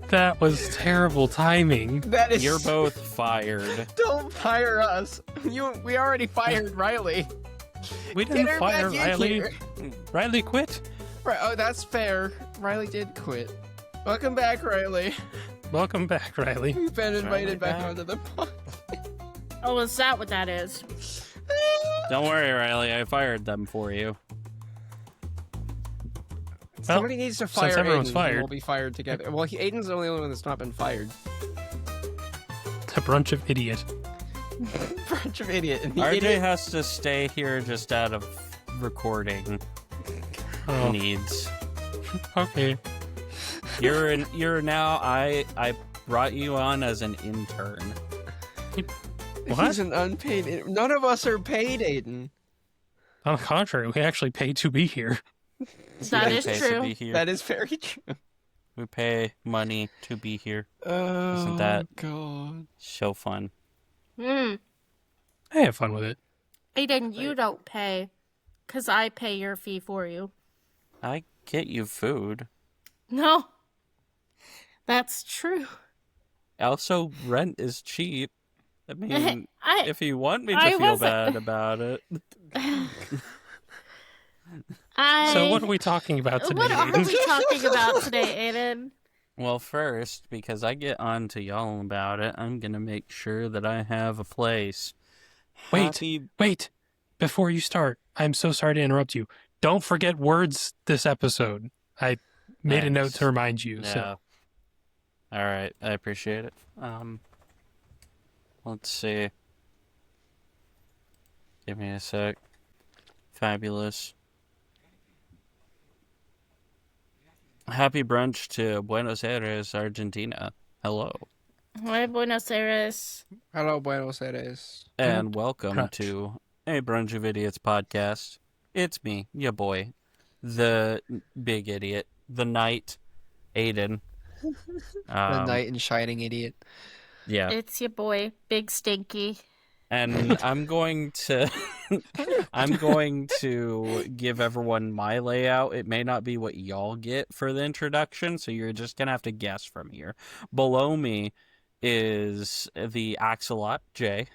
That was terrible timing. That is. You're both fired. Don't fire us. We already fired Riley. We Get didn't her fire back in Riley. here. Riley quit. Right, oh, that's fair. Riley did quit. Welcome back, Riley. Welcome back, Riley. You've been invited back back. onto the pod. Oh, is that what that is? Don't worry, Riley. I fired them for you. Somebody needs to fire since everyone's Aiden, fired. and we'll be fired together. Well, Aiden's the only one that's not been fired. A brunch of idiot. Bunch of idiot. And the RJ idiot. has to stay here just out of recording Oh, needs. okay. You're now. I brought you on as an intern. What? He's an unpaid. None of us are paid, Aiden. On the contrary, we actually paid to be here. That We is pay to true. be here. That is very true. We pay money to be here. Oh, Isn't that- God. So fun. Hmm. I have fun with it. Aiden, you don't pay. Because I pay your fee for you. I get you food. No. That's true. Also, rent is cheap. I mean, I if you want me to I feel wasn't- bad about it. So what are we talking about today, What are Aiden? we talking about today, Aiden? Well, first, because I get on to y'all about it, I'm gonna make sure that I have a place. Happy- Wait. Before you start, I'm so sorry to interrupt you. Don't forget words this episode. I made a note Thanks. to remind you. Yeah. So All right, I appreciate it. Let's see. Give me a sec. Fabulous. Happy brunch to Buenos Aires, Argentina. Hello. Hi, Buenos Aires. Hello, Buenos Aires. And welcome brunch. to a Brunch of Idiots podcast. It's me, your boy, the big idiot, the knight, Aiden. The knight in shining idiot. Yeah. It's your boy, Big Stinky. And I'm going to give everyone my layout. It may not be what y'all get for the introduction, so you're just gonna have to guess from here. Below me is the Axolot J.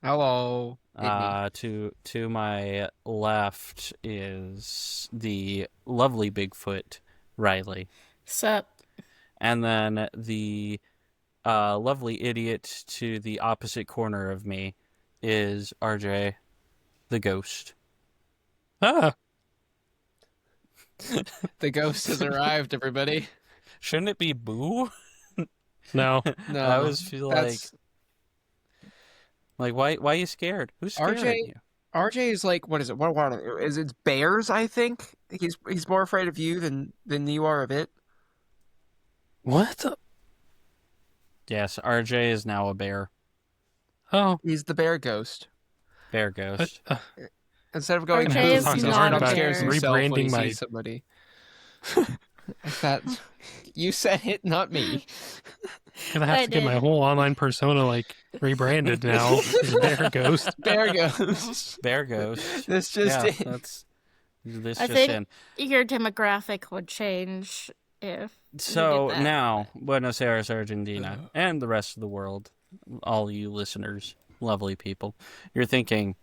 Hello. To my left is the lovely Bigfoot Riley, Sup? and then the lovely idiot to the opposite corner of me is RJ, the ghost. Ah, The ghost has arrived, everybody. Shouldn't it be Boo? no. No, I always feel that's- like why are you scared? Who's scared of RJ you? RJ is like, what is it? What is it? Bears, I think. He's more afraid of you than you are of it. What? The? Yes, RJ is now a bear. Oh, He's the bear ghost. Bear ghost. Instead of going RJ is to not a upstairs bear. himself when he Rebranding my- sees somebody. That you said it, not me. gonna have I to get my did. whole online persona like rebranded now. as Bear Ghost. Bear ghost. Bear ghost. This just yeah, in. that's this I just think in. your demographic would change if So did that. now, Buenos Aires, Argentina, and the rest of the world, all you listeners, lovely people, you're thinking,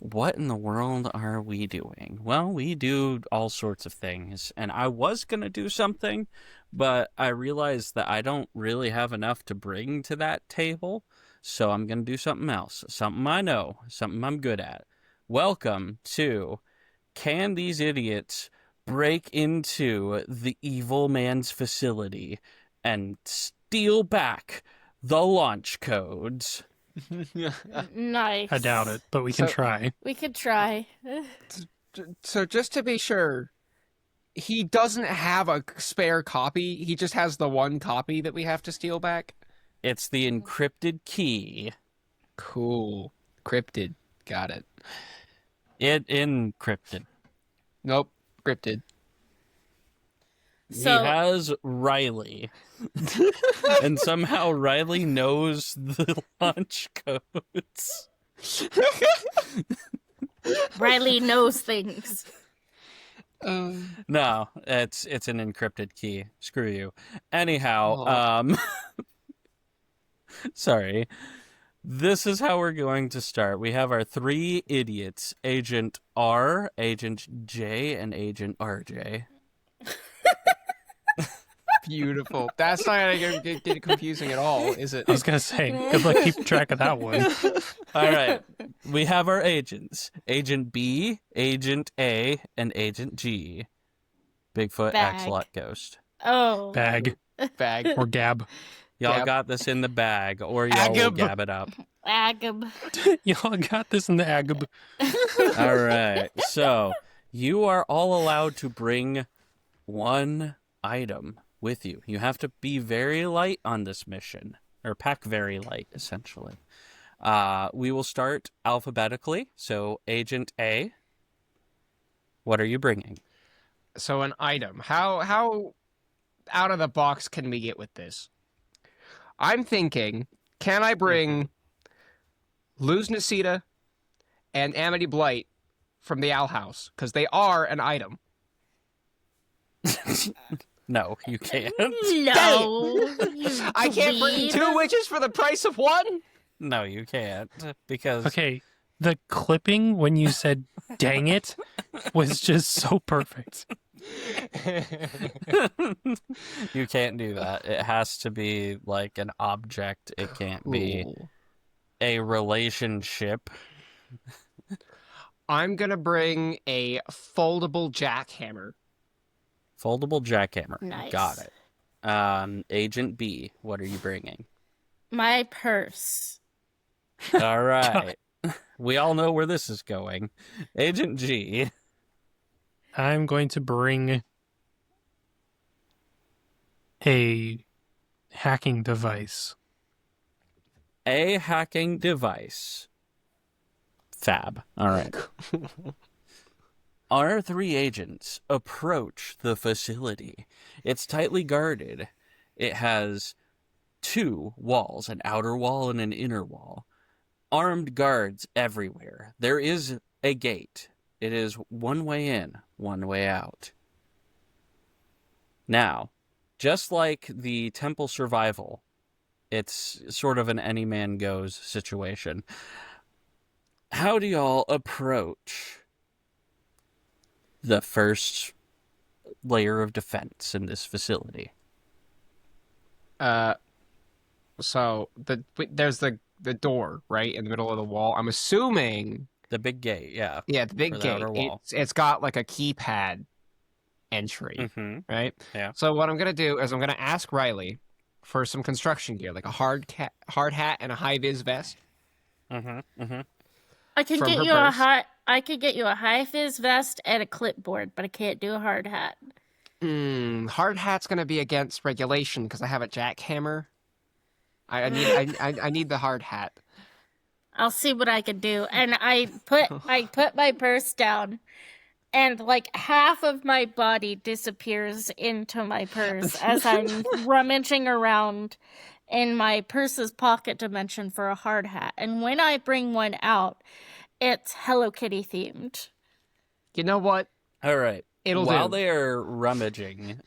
what in the world are we doing? Well, we do all sorts of things, and I was going to do something, but I realized that I don't really have enough to bring to that table, so I'm going to do something else, something I know, something I'm good at. Welcome to Can These Idiots Break Into the Evil Man's Facility and Steal Back the Launch Codes? Nice. I doubt it, but we can So- try. We could try. So just to be sure, he doesn't have a spare copy. He just has the one copy that we have to steal back. It's the encrypted key. Cool. Cryptid. Got it. It encrypted. Nope. Cryptid. So He has Riley. And somehow Riley knows the launch codes. Riley knows things. No, it's an encrypted key. Screw you. Anyhow, Oh. sorry. This is how we're going to start. We have our 3 idiots, Agent R, Agent J, and Agent RJ. Beautiful. That's not gonna get confusing at all, is it? I was gonna say, good luck keeping track of that one. All right. We have our agents. Agent B, Agent A, and Agent G. Bigfoot, Bag. Axolot, Ghost. Oh. Bag Bag. or gab. Y'all Yep. got this in the bag, or y'all will Agab. gab it up. Agab. Y'all got this in the agab. All right. So you are all allowed to bring 1 item with you. You have to be very light on this mission, or pack very light, essentially. We will start alphabetically. So Agent A, what are you bringing? So an item. How out of the box can we get with this? I'm thinking, can I bring Luz Nasita and Amity Blight from the Owl House? Because they are an item. No, you can't. No. You I can't bring dweeb. 2 witches for the price of 1? No, you can't. Because Okay, the clipping when you said "dang it" was just so perfect. you can't do that. It has to be like an object. It can't be Cool. a relationship. I'm going to bring a foldable jackhammer. Foldable jackhammer. Nice. Got it. Agent B, what are you bringing? My purse. All right. We all know where this is going. Agent G. I'm going to bring a hacking device. A hacking device. Fab. All right. Our 3 agents approach the facility. It's tightly guarded. It has 2 walls, an outer wall and an inner wall. Armed guards everywhere. There is a gate. It is 1 way in, 1 way out. Now, just like the temple survival, it's sort of an any man goes situation. How do y'all approach the first layer of defense in this facility? So there's the door right in the middle of the wall. I'm assuming, The big gate, yeah. yeah, the big For the gate. outer wall. It's got like a keypad entry, Mm-hmm. right? Yeah. So what I'm gonna do is I'm gonna ask Riley for some construction gear, like a hard hat and a high vis vest. Mm-hmm. Mm-hmm. I could From get her you a purse. I could get you a high vis vest and a clipboard, but I can't do a hard hat. Hard hat's gonna be against regulation because I have a jackhammer. I need the hard hat. I'll see what I can do. And I put my purse down, and like half of my body disappears into my purse as I'm rummaging around in my purse's pocket dimension for a hard hat. And when I bring one out, it's Hello Kitty themed. You know what? All right. It'll While do. they are rummaging,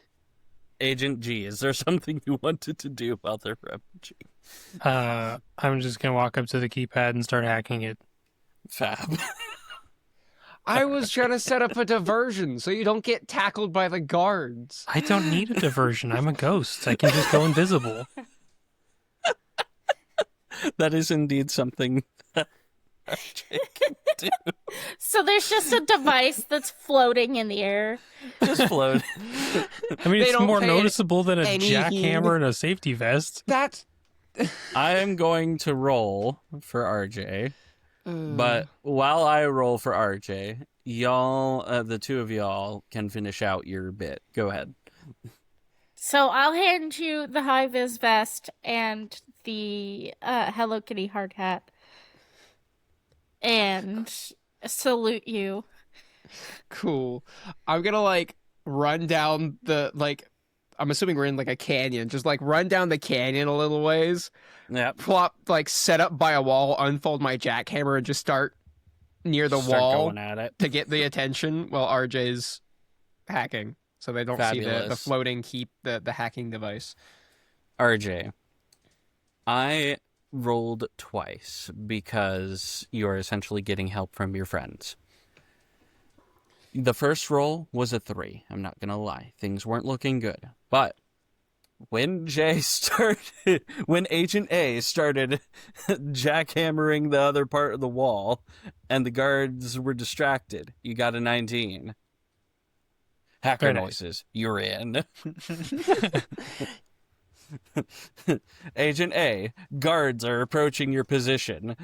Agent G, is there something you wanted to do while they're rummaging? I'm just gonna walk up to the keypad and start hacking it. Fab. I was trying to set up a diversion so you don't get tackled by the guards. I don't need a diversion. I'm a ghost. I can just go invisible. That is indeed something that RJ can do. So there's just a device that's floating in the air. Just float. I mean, They it's don't more pay noticeable than a any heed. jackhammer and a safety vest. That's I am going to roll for RJ. But while I roll for RJ, y'all, the 2 of y'all, can finish out your bit. Go ahead. So I'll hand you the high vis vest and the Hello Kitty hard hat, and salute you. cool. I'm gonna like run down the I'm assuming we're in like a canyon. Just like run down the canyon a little ways, Yep. plop like set up by a wall, unfold my jackhammer, and just start near the Start wall going at it. to get the attention while RJ's hacking, so they don't see the Fabulous. floating the hacking device. RJ, I rolled twice because you are essentially getting help from your friends. The first roll was a 3. I'm not going to lie. Things weren't looking good. But when when Agent A started jackhammering the other part of the wall and the guards were distracted, you got a 19. Hacker Very nice. noises. You're in. Agent A, guards are approaching your position.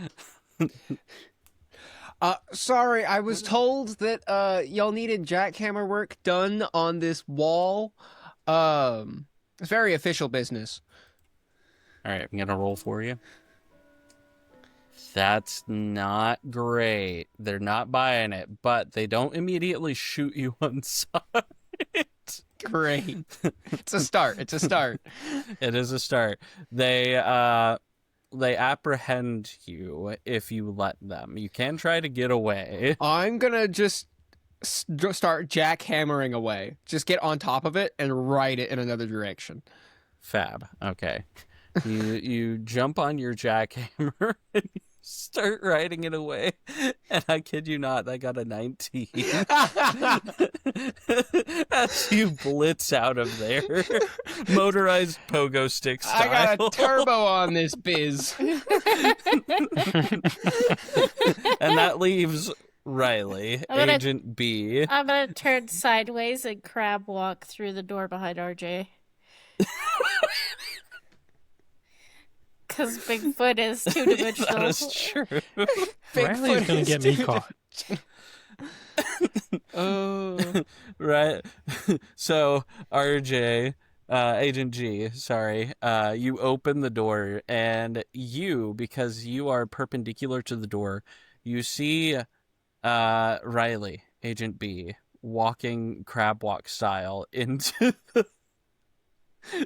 Sorry, I was told that y'all needed jackhammer work done on this wall. It's very official business. All right, I'm going to roll for you. That's not great. They're not buying it, but they don't immediately shoot you on sight. Great. It's a start. It's a start. It is a start. They apprehend you if you let them. You can try to get away. I'm gonna just start jackhammering away. Just get on top of it and ride it in another direction. Fab. Okay. You jump on your jackhammer and you start riding it away. And I kid you not, I got a 19. As you blitz out of there. Motorized pogo stick style. I got a turbo on this biz. And that leaves Riley, Agent B. I'm gonna turn sideways and crab walk through the door behind RJ. Because Bigfoot is two-dimensional. That is true. Riley's gonna get me caught. Right. So, RJ, Agent G, sorry, you open the door, and because you are perpendicular to the door, you see Riley, Agent B, walking crab walk style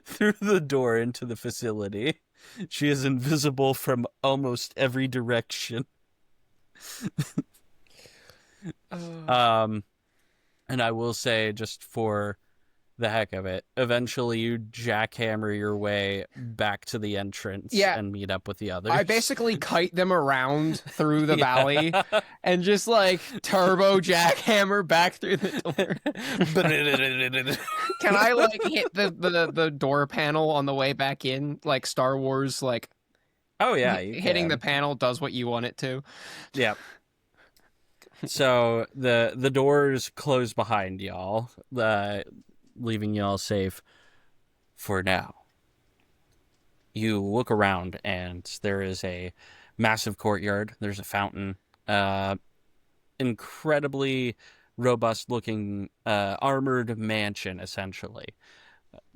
through the door into the facility. She is invisible from almost every direction. And I will say, just for the heck of it, eventually you jackhammer your way back to the entrance and meet up with the others. I basically kite them around through the valley and just like turbo jackhammer back through the door. Can I like hit the door panel on the way back in, like Star Wars? Like, oh yeah, you hitting can. the panel does what you want it to. Yep. So the doors close behind y'all, leaving y'all safe for now. You look around, and there is a massive courtyard. There's a fountain. Incredibly robust-looking armored mansion, essentially.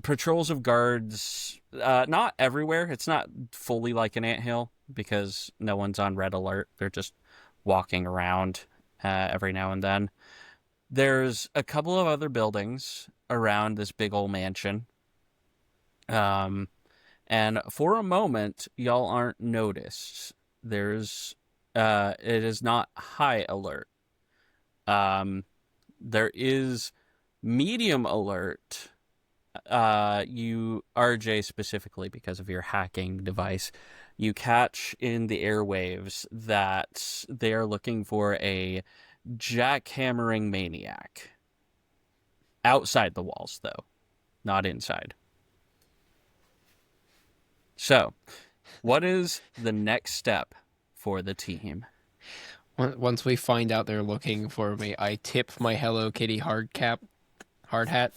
Patrols of guards, not everywhere. It's not fully like an anthill, because no one's on red alert. They're just walking around every now and then. There's a couple of other buildings around this big old mansion. And for a moment, y'all aren't noticed. It is not high alert. There is medium alert. You, RJ specifically, because of your hacking device, you catch in the airwaves that they are looking for a jackhammering maniac. Outside the walls, though. Not inside. So, what is the next step for the team? Once we find out they're looking for me, I tip my Hello Kitty hard hat.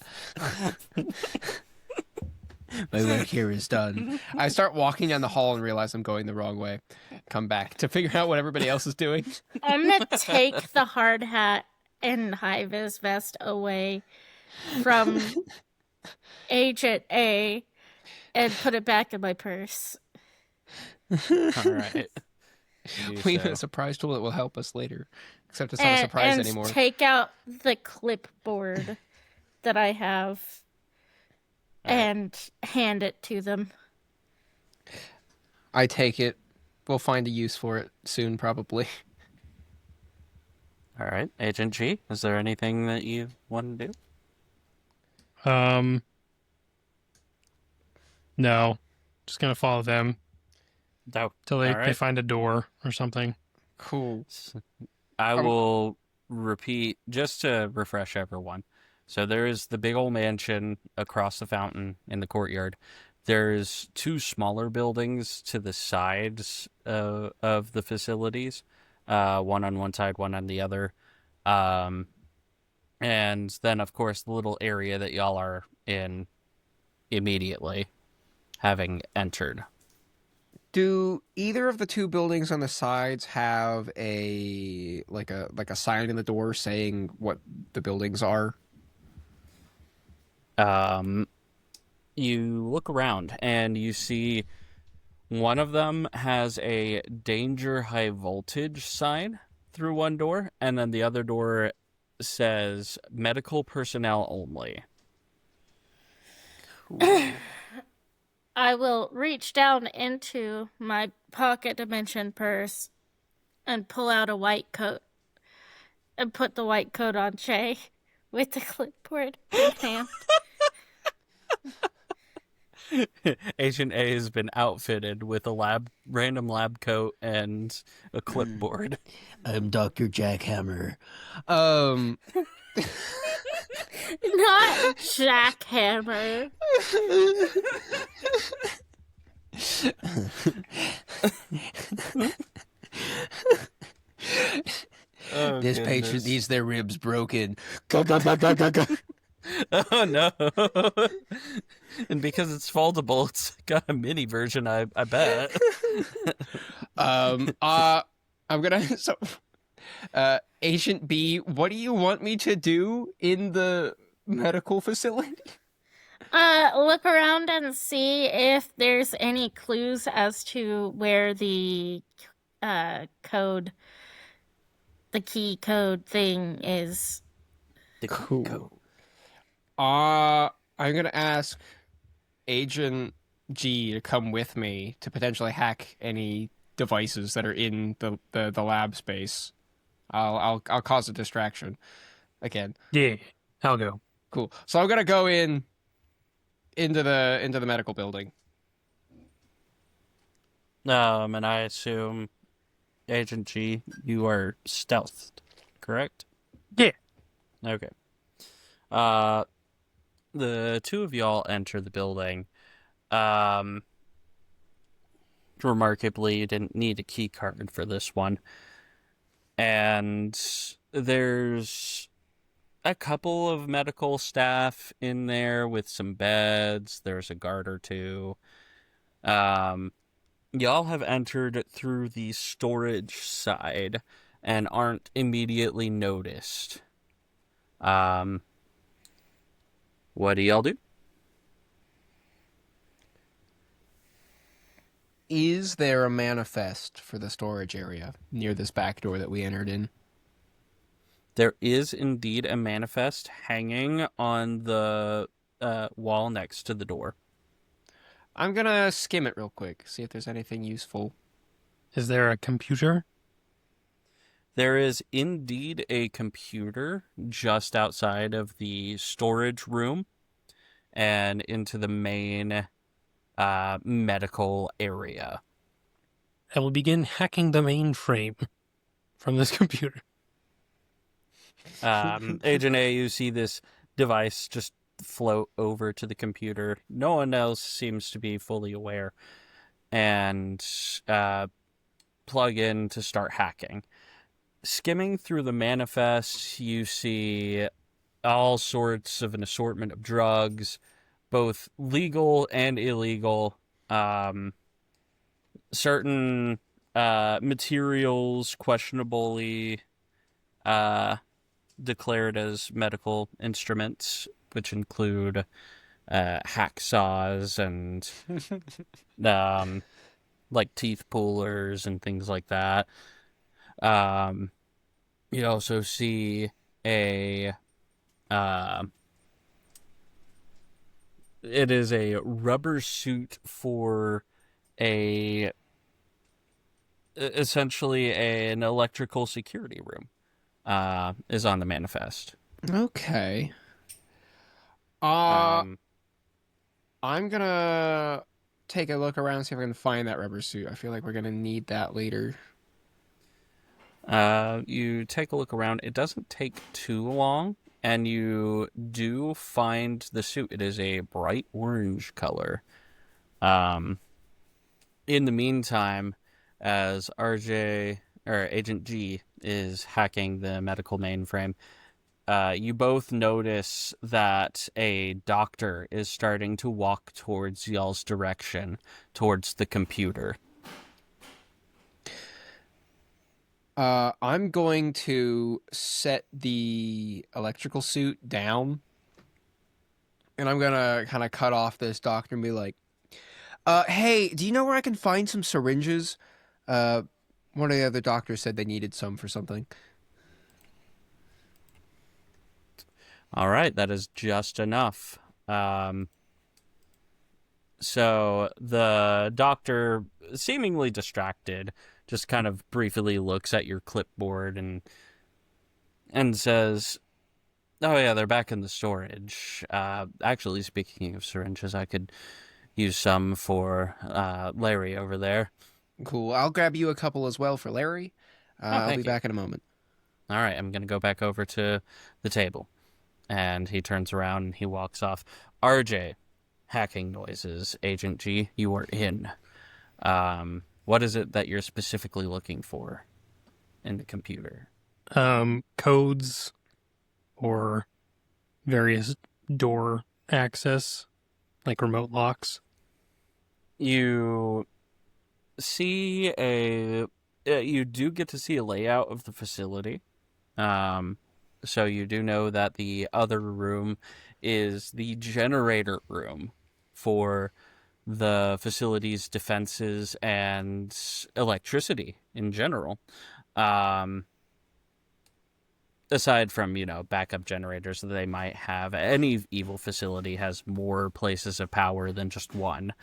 My work here is done. I start walking down the hall and realize I'm going the wrong way. Come back to figure out what everybody else is doing. I'm gonna take the hard hat and high-vis vest away from Agent A and put it back in my purse. All right. We have a surprise tool that will help us later. Except it's not a surprise and anymore. Take out the clipboard that I have and hand it to them. I take it. We'll find a use for it soon, probably. All right. Agent G, is there anything that you want to do? Um, no, just gonna follow them Oh, till all they right. find a door or something. Cool. I Um, will repeat just to refresh everyone. So there is the big old mansion across the fountain in the courtyard. There's two smaller buildings to the sides of the facilities, one on one side, one on the other. Um, and then, of course, the little area that y'all are in immediately having entered. Do either of the two buildings on the sides have a sign in the door saying what the buildings are? Um, you look around and you see one of them has a danger high voltage sign through one door, and then the other door says medical personnel only. I will reach down into my pocket dimension purse and pull out a white coat and put the white coat on Shay with the clipboard in hand. Agent A has been outfitted with a random lab coat and a clipboard. I'm Dr. Jackhammer. Um, Not jackhammer. Oh, This goodness. patient needs their ribs broken. Oh no! And because it's foldable, it's got a mini version. I bet. I'm gonna Agent B, what do you want me to do in the medical facility? Look around and see if there's any clues as to where the code, the key code thing is. Cool. I'm gonna ask Agent G to come with me to potentially hack any devices that are in the lab space. I'll cause a distraction again. Yeah, I'll go. Cool. So I'm gonna go into the medical building. And I assume Agent G, you are stealthed, correct? Yeah. Okay. The two of y'all enter the building. Remarkably, you didn't need a key card for this one. And there's a couple of medical staff in there with some beds. There's a guard or two. Y'all have entered through the storage side and aren't immediately noticed. What do y'all do? Is there a manifest for the storage area near this back door that we entered in? There is indeed a manifest hanging on the wall next to the door. I'm gonna skim it real quick, see if there's anything useful. Is there a computer? There is indeed a computer just outside of the storage room and into the main medical area. I will begin hacking the mainframe from this computer. Agent A, you see this device just float over to the computer. No one else seems to be fully aware. And plug in to start hacking. Skimming through the manifest, you see all sorts of an assortment of drugs, both legal and illegal. Certain materials questionably declared as medical instruments, which include hacksaws and like teeth pullers and things like that. You also see a it is a rubber suit for essentially an electrical security room is on the manifest. Okay. Uh, Um, I'm gonna take a look around, see if I can find that rubber suit. I feel like we're gonna need that later. you take a look around. It doesn't take too long, and you do find the suit. It is a bright orange color. Um, in the meantime, as RJ or Agent G is hacking the medical mainframe, you both notice that a doctor is starting to walk towards y'all's direction, towards the computer. I'm going to set the electrical suit down, and I'm gonna kind of cut off this doctor and be like, hey, do you know where I can find some syringes? One of the other doctors said they needed some for something. All right, that is just enough. So the doctor, seemingly distracted, just kind of briefly looks at your clipboard and says, "Oh yeah, they're back in the storage. Actually, speaking of syringes, I could use some for Larry over there." Cool. I'll grab you a couple as well for Larry. I'll thank be you. back in a moment. All right, I'm gonna go back over to the table, and he turns around and he walks off. RJ, hacking noises. Agent G, you are in. What is it that you're specifically looking for in the computer? Codes or various door access, like remote locks. You see you do get to see a layout of the facility. So you do know that the other room is the generator room for the facility's defenses and electricity in general. Aside from, backup generators that they might have, any evil facility has more places of power than just one.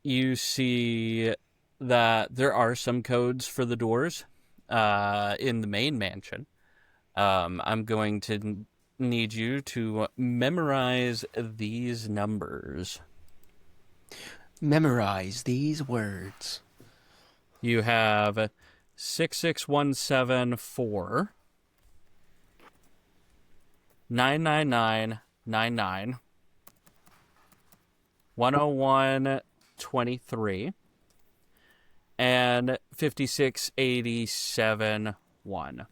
You see that there are some codes for the doors in the main mansion. I'm going to need you to memorize these numbers. Memorize these words. You have 66174, 99999, 10123, and 56871.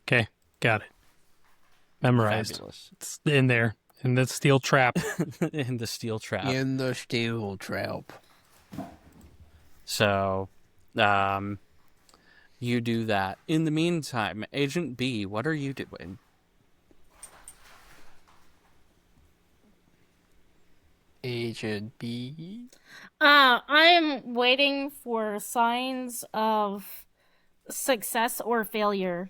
Okay, got it. Memorized. Fabulous. It's in there, in the steel trap. In the steel trap. In the steel trap. So, you do that. In the meantime, Agent B, what are you doing? Agent B. I'm waiting for signs of success or failure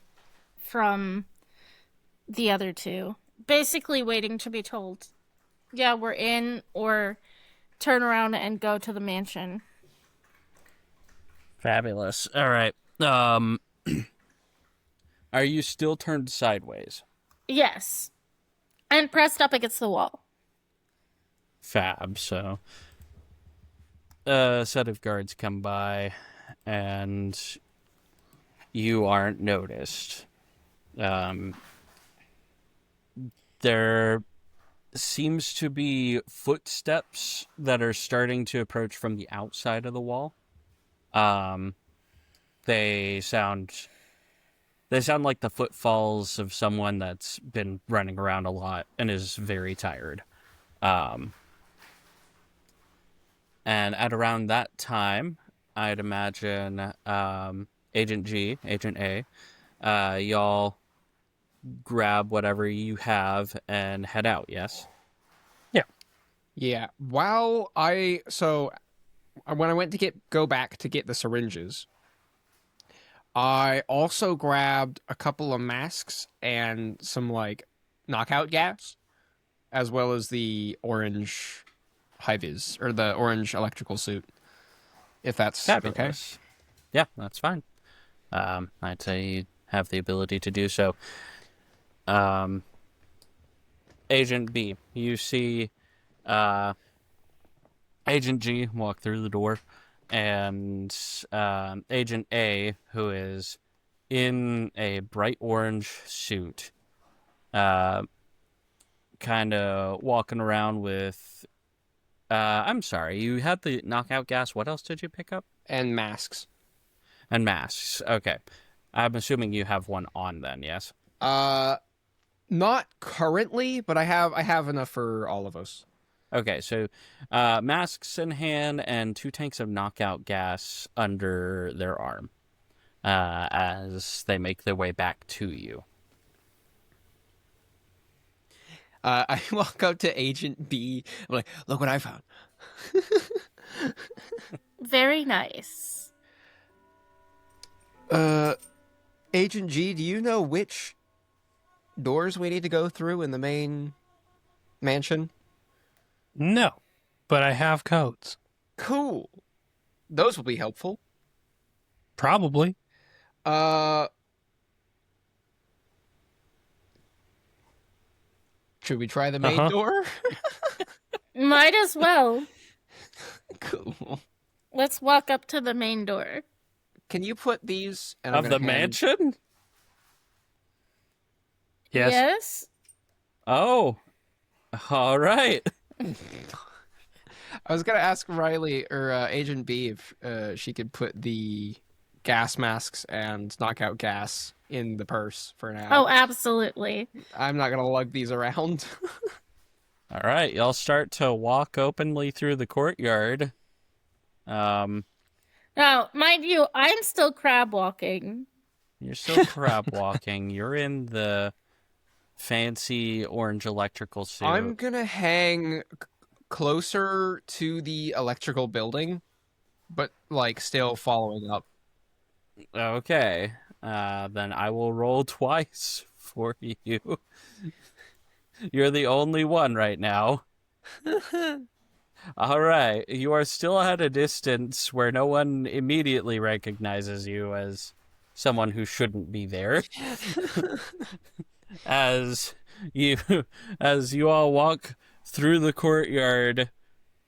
from the other two. Basically waiting to be told, yeah, we're in, or turn around and go to the mansion. Fabulous. All right. Are you still turned sideways? Yes. And pressed up against the wall. Fab. So, a set of guards come by, and you aren't noticed. There seems to be footsteps that are starting to approach from the outside of the wall. They sound like the footfalls of someone that's been running around a lot and is very tired. And at around that time, I'd imagine Agent G, Agent A, y'all grab whatever you have and head out, yes? Yeah. When I went to go back to get the syringes, I also grabbed a couple of masks and some knockout gas, as well as the orange high-vis or the orange electrical suit. If that's okay. Fabulous. Yeah, that's fine. I'd say you have the ability to do so. Agent B, you see Agent G walk through the door, and Agent A, who is in a bright orange suit, kind of walking around with. I'm sorry, you had the knockout gas. What else did you pick up? And masks. And masks. Okay. I'm assuming you have one on then, yes? Not currently, but I have enough for all of us. Okay, so masks in hand and 2 tanks of knockout gas under their arm as they make their way back to you. I walk up to Agent B. I'm like, look what I found. Very nice. Agent G, do you know which doors we need to go through in the main mansion? No, but I have codes. Cool. Those will be helpful. Probably. Should we try the main door? Might as well. Cool. Let's walk up to the main door. Can you put these and I'm Of the gonna hand- mansion? Yes. Yes? Oh. All right. I was gonna ask Riley or Agent B if she could put the gas masks and knockout gas in the purse for now. Oh, absolutely. I'm not gonna lug these around. All right, y'all start to walk openly through the courtyard. Now, mind you, I'm still crab walking. You're still crab walking. You're in the fancy orange electrical suit. I'm gonna hang closer to the electrical building, but like still following up. Okay. Then I will roll twice for you. You're the only one right now. All right. You are still at a distance where no one immediately recognizes you as someone who shouldn't be there. as you all walk through the courtyard,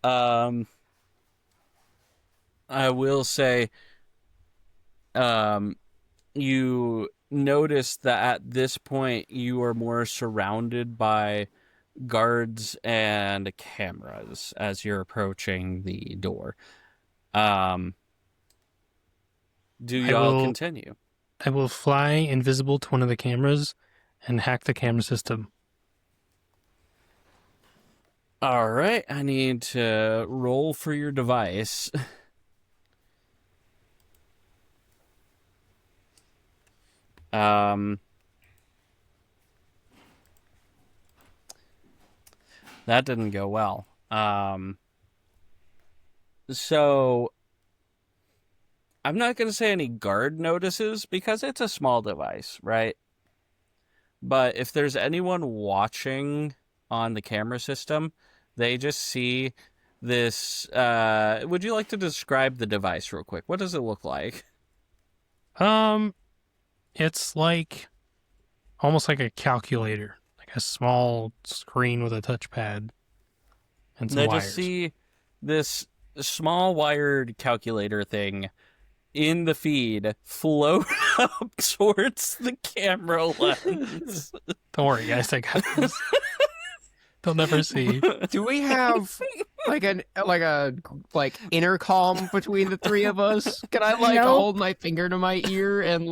I will say you notice that at this point you are more surrounded by guards and cameras as you're approaching the door. Do y'all continue? I will fly invisible to one of the cameras and hack the camera system. All right, I need to roll for your device. That didn't go well. So I'm not going to say any guard notices because it's a small device, right? But if there's anyone watching on the camera system, they just see this. Would you like to describe the device real quick? What does it look like? It's like almost like a calculator, like a small screen with a touchpad and some They wires. just see this small wired calculator thing in the feed float up towards the camera lens. Don't worry, guys, I got this. They'll never see. Do we have like a intercom between the three of us? Can I Nope. hold my finger to my ear and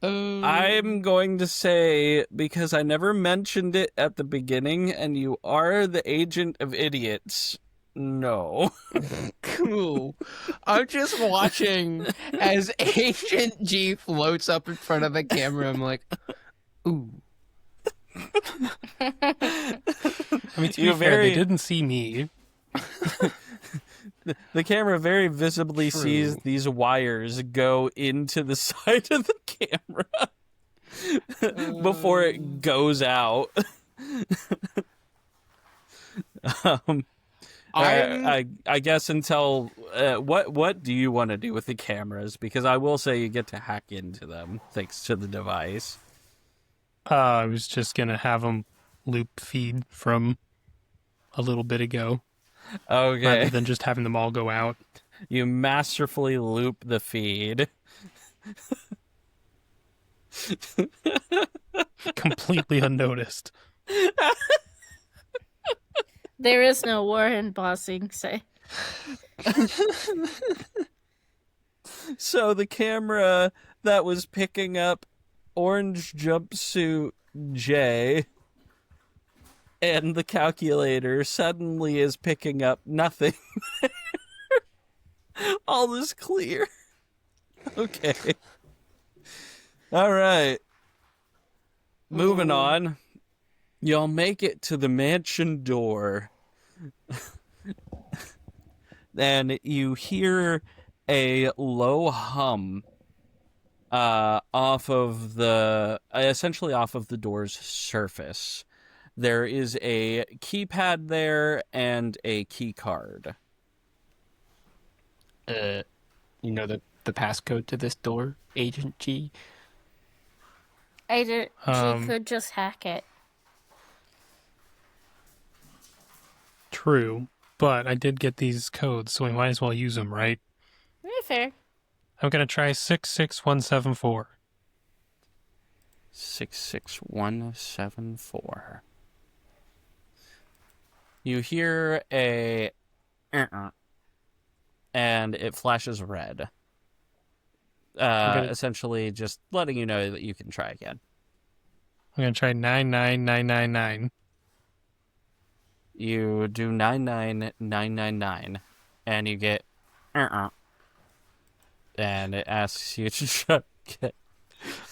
I'm going to say, because I never mentioned it at the beginning, and you are the agent of idiots. No. Cool. I'm just watching as Agent G floats up in front of the camera. I'm like, ooh. I mean, to be You're fair, very- they didn't see me. The camera very visibly True. sees these wires go into the side of the camera before it goes out. I guess until what do you want to do with the cameras? Because I will say you get to hack into them thanks to the device. I was just gonna have them loop feed from a little bit ago, rather Okay, than just having them all go out. you masterfully loop the feed. Completely unnoticed. There is no war in bossing, say. So the camera that was picking up orange jumpsuit J and the calculator suddenly is picking up nothing. All is clear. Okay. All right. Moving on. Y'all make it to the mansion door. And you hear a low hum off of the essentially off of the door's surface. There is a keypad there and a key card. You know the passcode to this door, Agent G? She Um, could just hack it. True, but I did get these codes, so we might as well use them, right? Fair. I'm gonna try 66174. 66174. You hear a and it flashes red. Essentially just letting you know that you can try again. I'm gonna try 99999. You do 99999 and you get and it asks you to try again.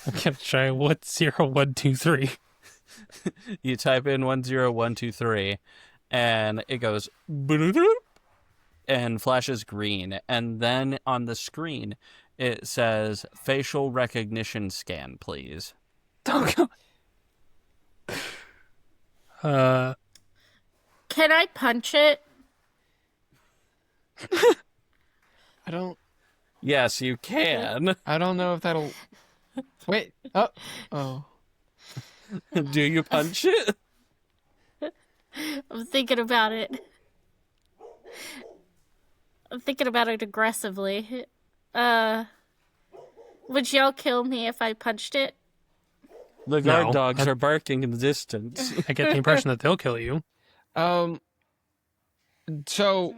I'm gonna try 10123. You type in 10123 and it goes and flashes green, and then on the screen it says facial recognition scan, please. Oh god. Can I punch it? I don't Yes, you can. know if that'll wait. Oh. Do you punch it? I'm thinking about it. I'm thinking about it aggressively. Would y'all kill me if I punched it? The guard No. dogs are barking in the distance. I get the impression that they'll kill you. So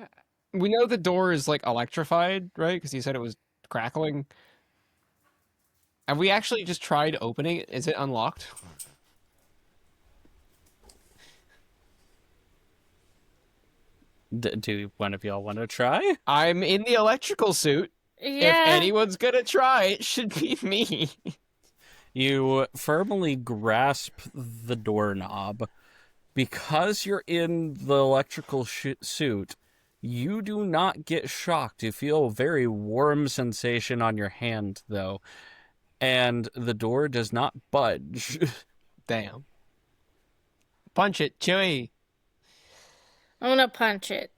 we know the door is like electrified, right? Because you said it was crackling. Have we actually just tried opening it? Is it unlocked? Do one of y'all want to try? I'm in the electrical suit. Yeah. If anyone's gonna try, it should be me. You firmly grasp the doorknob. Because you're in the electrical suit, you do not get shocked. You feel a very warm sensation on your hand, though. And the door does not budge. Damn. Punch it, Chewy. I'm gonna punch it.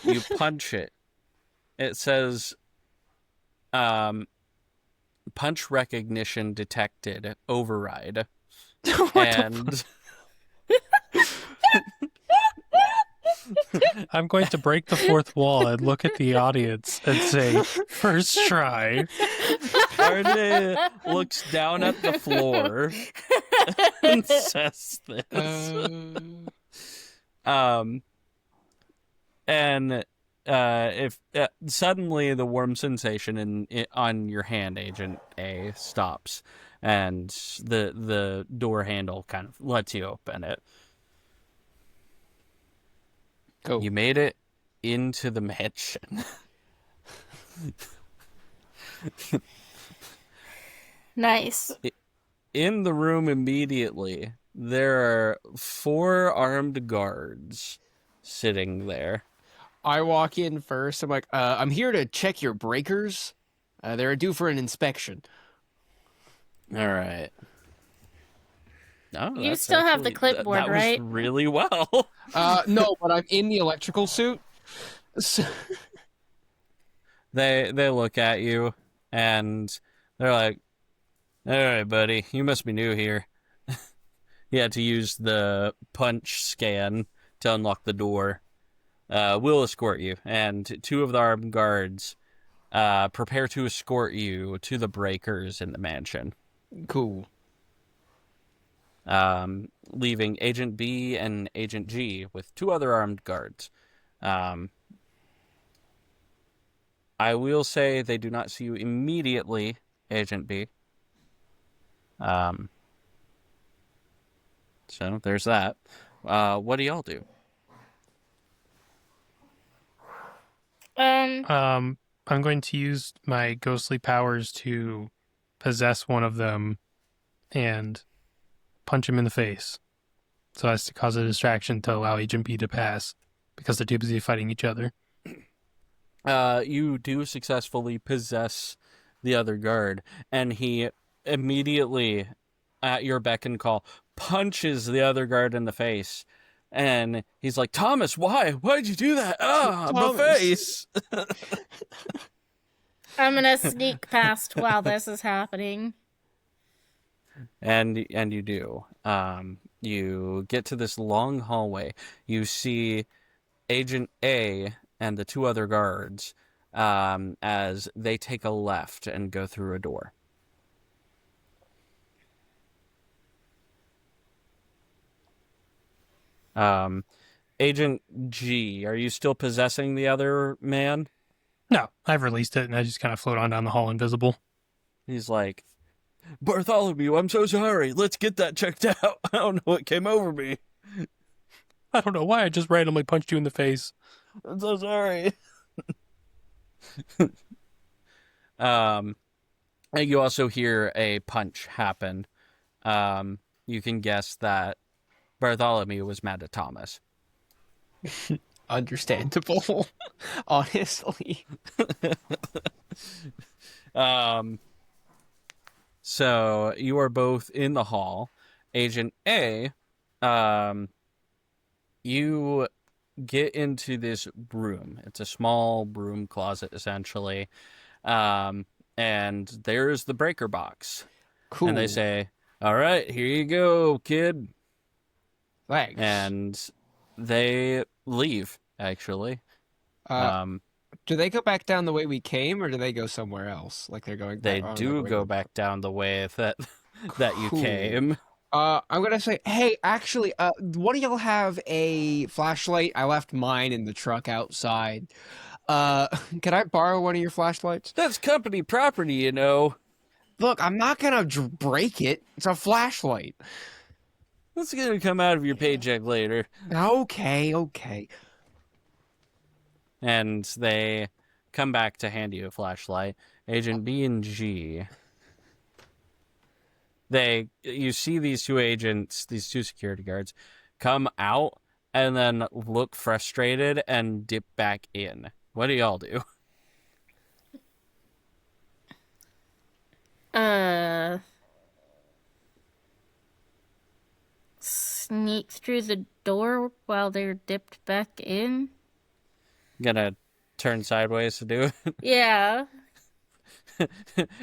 You punch it. It says, punch recognition detected, override. And I'm going to break the fourth wall and look at the audience and say, first try. RJ looks down at the floor and says this. And if suddenly the warm sensation on your hand, Agent A, stops, and the door handle kind of lets you open it. Go. You made it into the mansion. Nice. In the room immediately, there are 4 armed guards sitting there. I walk in first. I'm like, I'm here to check your breakers. They're due for an inspection. All right. No, You that's still have the actually clipboard, that right? was really well. No, but I'm in the electrical suit. So, They look at you and they're like, "All right, buddy, you must be new here." You had to use the punch scan to unlock the door. We'll escort you, and two of the armed guards prepare to escort you to the breakers in the mansion. cool. Leaving Agent B and Agent G with two other armed guards. I will say they do not see you immediately, Agent B. So there's that. What do y'all do? I'm going to use my ghostly powers to possess one of them and punch him in the face, so as to cause a distraction to allow Agent B to pass, because they're too busy fighting each other. You do successfully possess the other guard, and he immediately, at your beck and call, punches the other guard in the face. And he's like, Thomas, why? Why'd you do that? Ah, my Thomas. face. I'm gonna sneak past while this is happening. And you do. You get to this long hallway. You see Agent A and the two other guards as they take a left and go through a door. Agent G, are you still possessing the other man? No, I've released it, and I just kind of float on down the hall invisible. He's like, Bartholomew, I'm so sorry. Let's get that checked out. I don't know what came over me. I don't know why I just randomly punched you in the face. I'm so sorry. And you also hear a punch happen. You can guess that Bartholomew was mad at Thomas. Understandable, honestly. So you are both in the hall. Agent A, you get into this room. It's a small broom closet, essentially. And there's the breaker box. Cool. And they say, all right, here you go, kid. Thanks. And they leave, actually. Do they go back down the way we came, or do they go somewhere else? Like they're going. They on do the way go we- back down the way that you Cool. came. I'm gonna say, hey, actually, one of y'all have a flashlight? I left mine in the truck outside. Can I borrow one of your flashlights? That's company property, you know. Look, I'm not gonna break it. It's a flashlight. That's gonna come out of your paycheck later. Okay. And they come back to hand you a flashlight. Agent B and G. You see these two agents, these two security guards, come out and then look frustrated and dip back in. What do y'all do? Sneak through the door while they're dipped back in. Gonna turn sideways to do Yeah. it?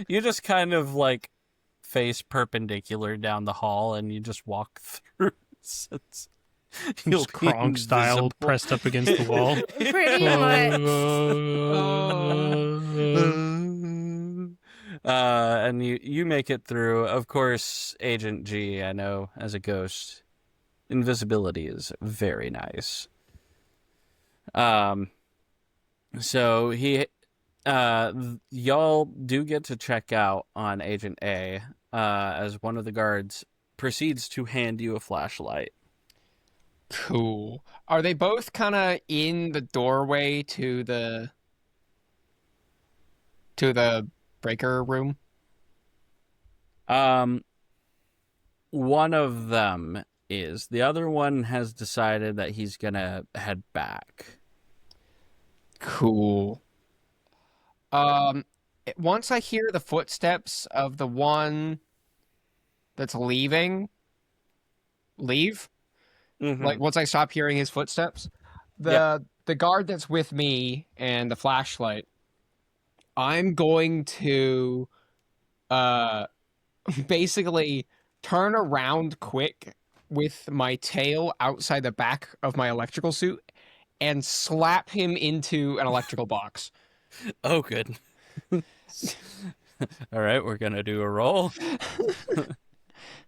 You just kind of like face perpendicular down the hall and you just walk through. You'll Just Kronk style, pressed up against the wall. Pretty much. And you make it through. Of course, Agent G, I know, as a ghost, invisibility is very nice. So y'all do get to check out on Agent A, as one of the guards proceeds to hand you a flashlight. Cool. Are they both kind of in the doorway to the breaker room? One of them is. The other one has decided that he's gonna head back. Cool. Once I hear the footsteps of the one that's leaving, leave, Mhm. like once I stop hearing his footsteps, the guard that's with me and the flashlight, I'm going to basically turn around quick with my tail outside the back of my electrical suit and slap him into an electrical box. Oh, good. All right, we're gonna do a roll.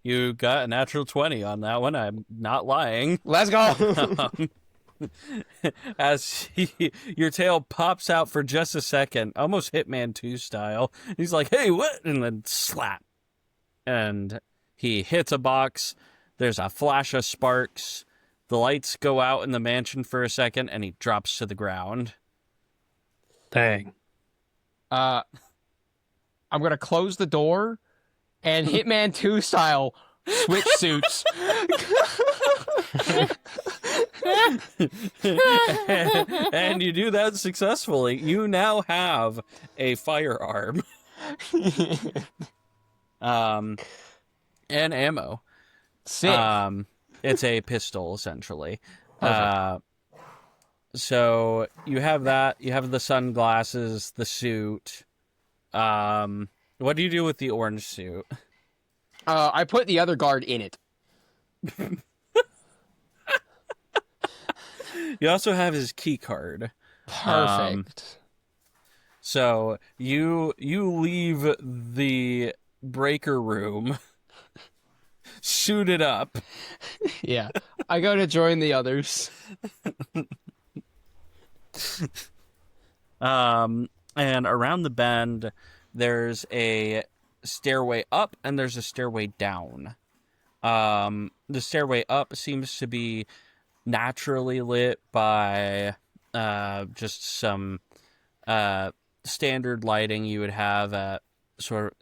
You got a natural 20 on that one. I'm not lying. Let's go. As your tail pops out for just a second, almost Hitman 2 style. He's like, "Hey, what?" And then slap. And he hits a box. There's a flash of sparks. The lights go out in the mansion for a second, and he drops to the ground. Dang. I'm gonna close the door and Hitman 2 style switch suits. And you do that successfully. You now have a firearm. And ammo. Sick. It's a pistol, essentially. Perfect. So you have that. You have the sunglasses, the suit. What do you do with the orange suit? I put the other guard in it. You also have his key card. Perfect. So you leave the breaker room suited up. Yeah. I go to join the others. And around the bend, there's a stairway up and there's a stairway down. The stairway up seems to be naturally lit by just some standard lighting you would have at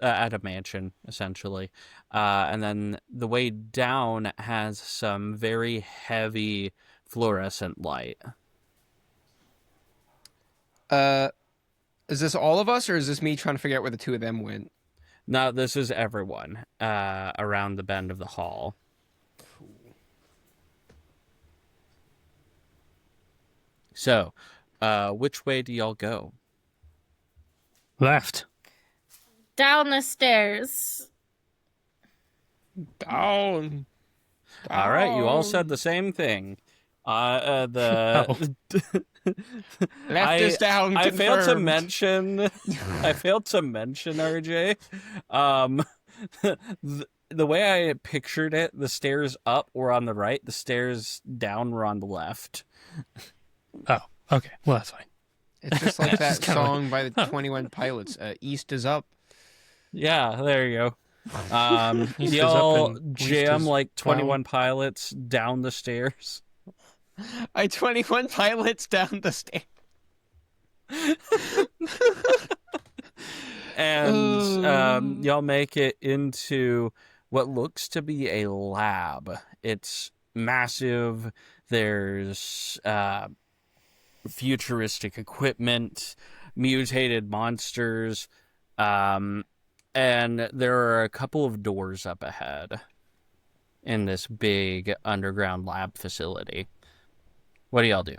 at a mansion, essentially. And then the way down has some very heavy fluorescent light. Is this all of us, or is this me trying to figure out where the two of them went? Now, this is everyone around the bend of the hall. So, which way do y'all go? Left. Down the stairs. Down. All right, you all Down. said the same thing. Left is down. I failed to confirmed. mention. I failed to mention RJ. The way I pictured it, the stairs up were on the right, the stairs down were on the left. Oh, okay. Well, that's fine. It's just like that It's kinda song by the 21 Pilots. East is up. Yeah, there you go. East is Y'all up and west jam is like down. 21 Pilots down the stairs. 21 Pilots down the stairs. And y'all make it into what looks to be a lab. It's massive. There's futuristic equipment, mutated monsters, and there are a couple of doors up ahead in this big underground lab facility. What do y'all do?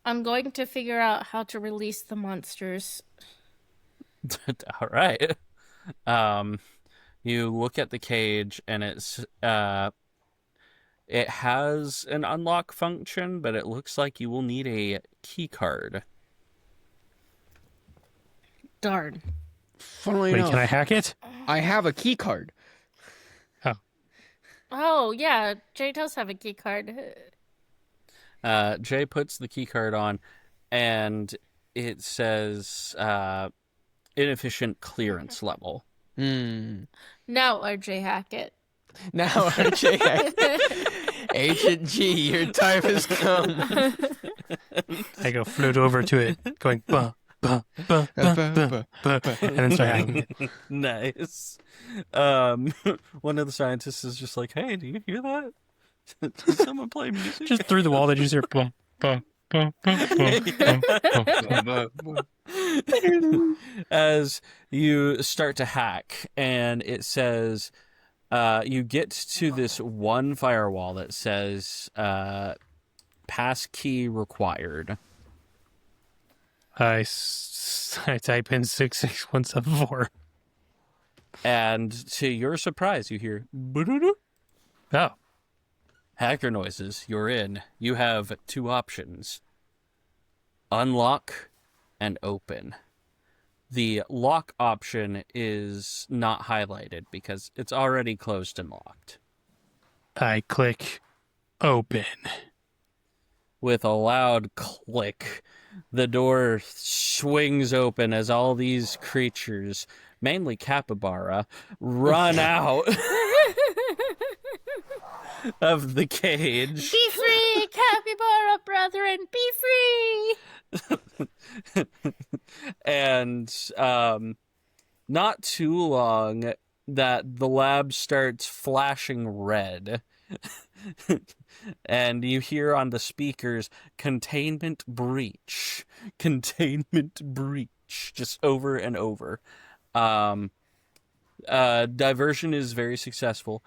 I'm going to figure out how to release the monsters. All right. You look at the cage and it has an unlock function, but it looks like you will need a key card. Darn. Funnily Wait, enough, can I hack it? I have a key card. Oh, yeah. Jay does have a key card. Jay puts the key card on, and it says inefficient clearance level. Hmm. Now RJ Hackett. Now, RJ, Agent G, your time has come. I go float over to it, going bah, bah, bah, bah, bah, bah, and then start hacking it. Nice. One of the scientists is just like, "Hey, do you hear that? Did someone play music?" Just through the wall, they just hear bah, bah, bah, bah, bah, bah. As you start to hack, and it says You get to this one firewall that says pass key required. I type in 66174. And to your surprise, you hear "Boo-doo-doo." Oh, Hacker noises. You're in. You have two options: unlock and open. The lock option is not highlighted because it's already closed and locked. I click open. With a loud click, the door swings open as all these creatures, mainly capybara, run out of the cage. Be free, capybara brethren, be free! And not too long that the lab starts flashing red. And you hear on the speakers, containment breach, just over and over. Diversion is very successful,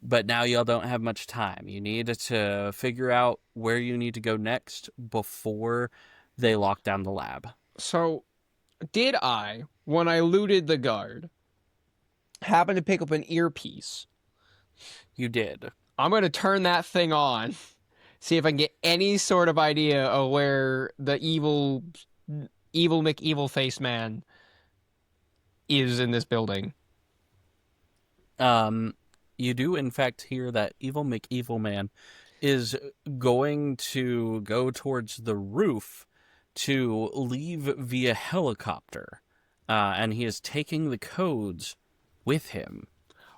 but now y'all don't have much time. You need to figure out where you need to go next before they lock down the lab. So, did I, when I looted the guard, happen to pick up an earpiece? You did. I'm going to turn that thing on, see if I can get any sort of idea of where the evil McEvil face man is in this building. You do in fact hear that evil McEvil man is going to go towards the roof to leave via helicopter, and he is taking the codes with him.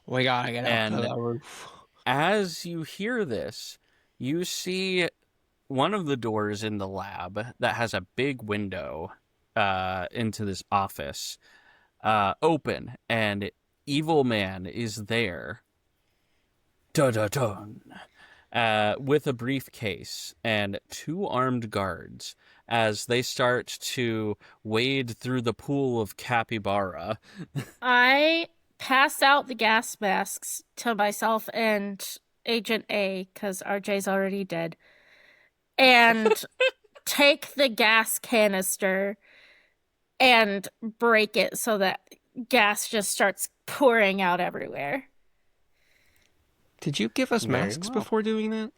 We gotta get up to the roof. As you hear this, you see one of the doors in the lab that has a big window into this office open, and Evil Man is there. Dun-dun-dun. With a briefcase and two armed guards as they start to wade through the pool of capybara. I pass out the gas masks to myself and Agent A, because RJ's already dead, and take the gas canister and break it so that gas just starts pouring out everywhere. Did you give us Very masks well. before doing that?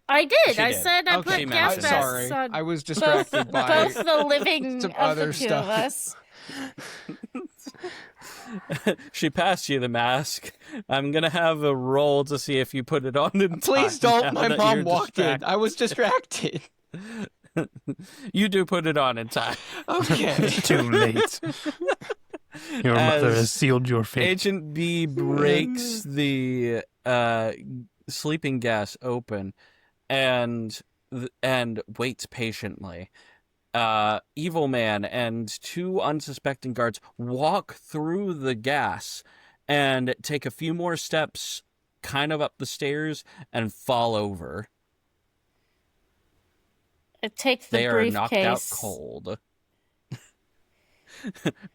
I did. She I did. said I Okay, put gas I'm masks sorry. on I was distracted by both the living some of other the two stuff. of us. She passed you the mask. I'm gonna have a roll to see if you put it on in Please time don't. now My that mom you're walked in. distracted. I was distracted. You do put it on in time. Okay. it's too late. Your mother As has sealed your fate. Agent B breaks the sleeping gas open and waits patiently. Evil Man and two unsuspecting guards walk through the gas and take a few more steps kind of up the stairs and fall over. I take the They are briefcase. knocked out cold.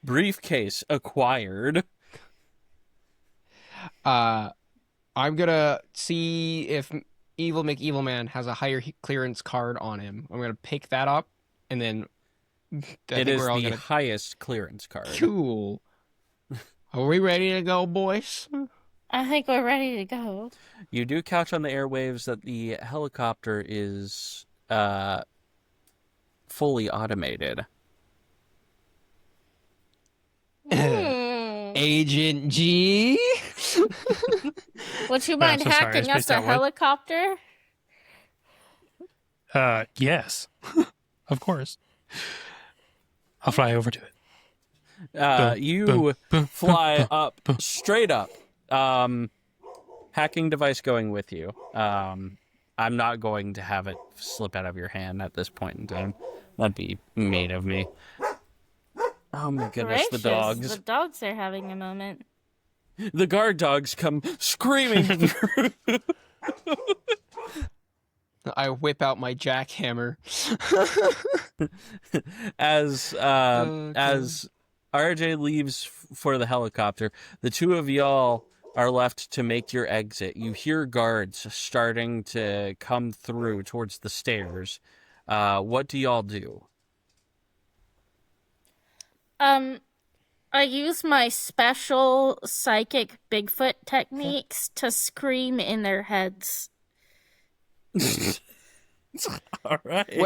Briefcase acquired. I'm gonna see if Evil McEvil Man has a higher clearance card on him. I'm gonna pick that up, and then I It think is we're all the gonna. highest clearance card. Cool. Are we ready to go, boys? I think we're ready to go. You do couch on the airwaves that the helicopter is fully automated. Agent G. Would you mind so sorry, I hacking us spaced a out what? helicopter? Yes. Of course. I'll fly over to it. You fly up, straight up. Hacking device going with you. I'm not going to have it slip out of your hand at this point in time. That'd be mean of me. Oh my goodness, the Gracious, dogs. The dogs are having a moment. The guard dogs come screaming through. I whip out my jackhammer. As RJ leaves for the helicopter, the two of y'all are left to make your exit. You hear guards starting to come through towards the stairs. What do y'all do? I use my special psychic Bigfoot techniques to scream in their heads. All right.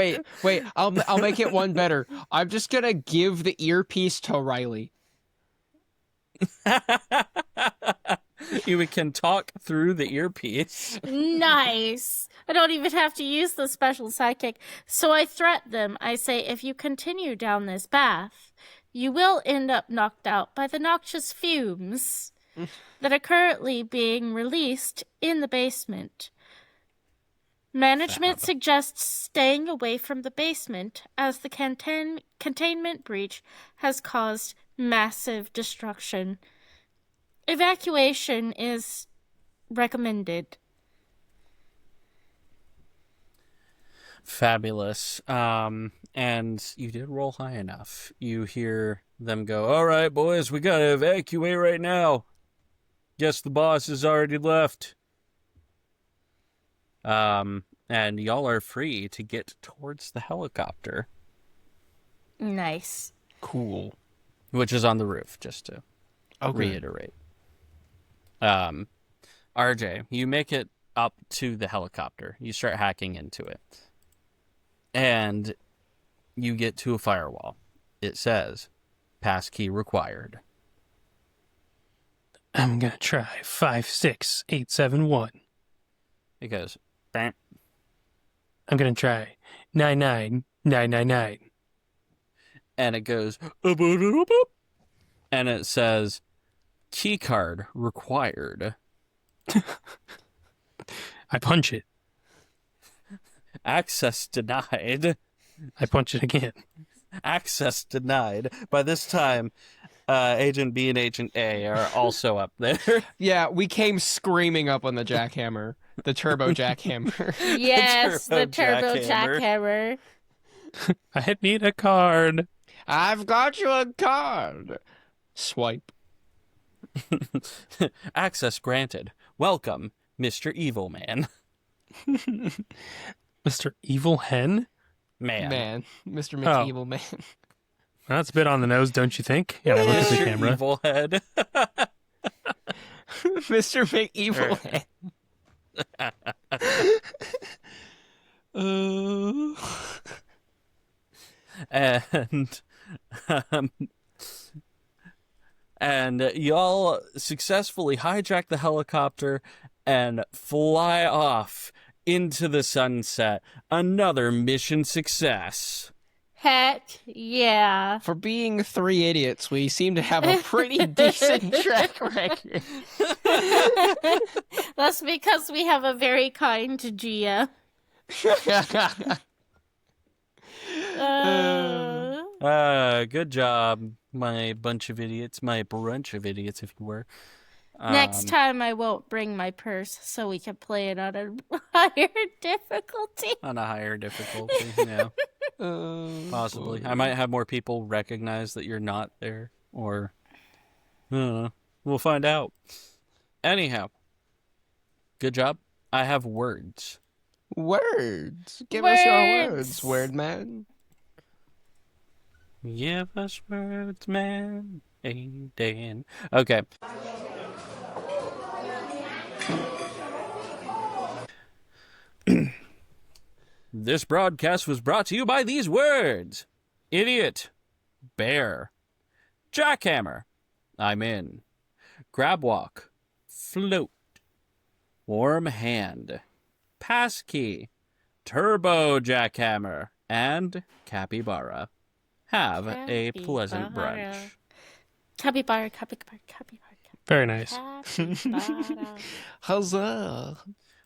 Wait. I'll make it one better. I'm just gonna give the earpiece to Riley. You can talk through the earpiece. Nice. I don't even have to use the special psychic. So I threat them. I say, if you continue down this path, you will end up knocked out by the noxious fumes that are currently being released in the basement. Management suggests staying away from the basement as the containment breach has caused massive destruction. Evacuation is recommended. Fabulous. And you did roll high enough. You hear them go, all right, boys, we gotta evacuate right now. Guess the boss has already left. And y'all are free to get towards the helicopter. Nice. Cool. Which is on the roof, just to reiterate. RJ, you make it up to the helicopter. You start hacking into it. And you get to a firewall. It says, passkey required. I'm gonna try 56871. It goes, bam. I'm gonna try 99999. And it goes, and it says, keycard required. I punch it. Access denied. I punch it again. Access denied. By this time, Agent B and Agent A are also up there. Yeah, we came screaming up on the jackhammer. The turbo jackhammer. Yes, the turbo turbo jackhammer. jackhammer. I need a card. I've got you a card. Swipe. Access granted. Welcome, Mr. Evil Man. Mr. Evil Hen? Man. Mr. Oh. McEvil Man. That's a bit on the nose, don't you think? Yeah, I look at the Mr. camera. Evil Head. Mr. McEvil Man. and and y'all successfully hijack the helicopter and fly off into the sunset. Another mission success. Heck yeah. For being three idiots, we seem to have a pretty decent track record. That's because we have a very kind Gia. Good job, my bunch of idiots, my brunch of idiots, if you were. Next time I won't bring my purse so we can play it on a higher difficulty. On a higher difficulty, yeah. Possibly. I might have more people recognize that you're not there, or I don't know. We'll find out. Anyhow, good job. I have words. Words. Give us your words, word man. Give us words, man. Aiden. Okay. This broadcast was brought to you by these words: idiot, bear, jackhammer, I'm in, grab walk, float, warm hand, passkey, turbo jackhammer, and capybara. Have a pleasant brunch. Capybara. Very nice. Capybara. Huzzah.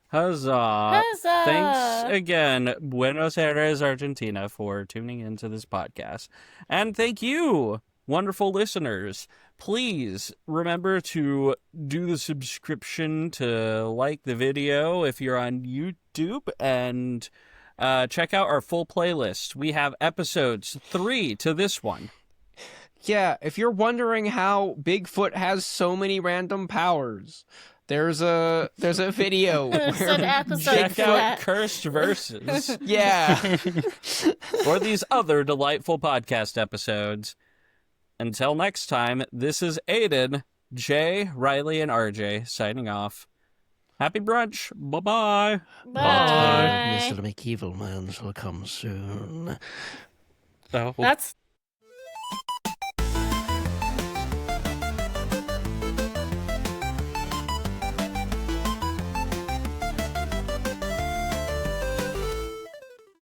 Huzzah. Huzzah! Thanks again, Buenos Aires, Argentina, for tuning into this podcast. And thank you, wonderful listeners. Please remember to do the subscription, to like the video if you're on YouTube, and check out our full playlist. We have episodes 3 to this one. Yeah, if you're wondering how Bigfoot has so many random powers, there's a video There's where an episode Check for out that. Cursed Verses yeah. or these other delightful podcast episodes. Until next time, this is Aiden, Jay, Riley, and RJ signing off. Happy brunch. Bye-bye. Bye. Mr. McEvilman shall come soon. Oh. That's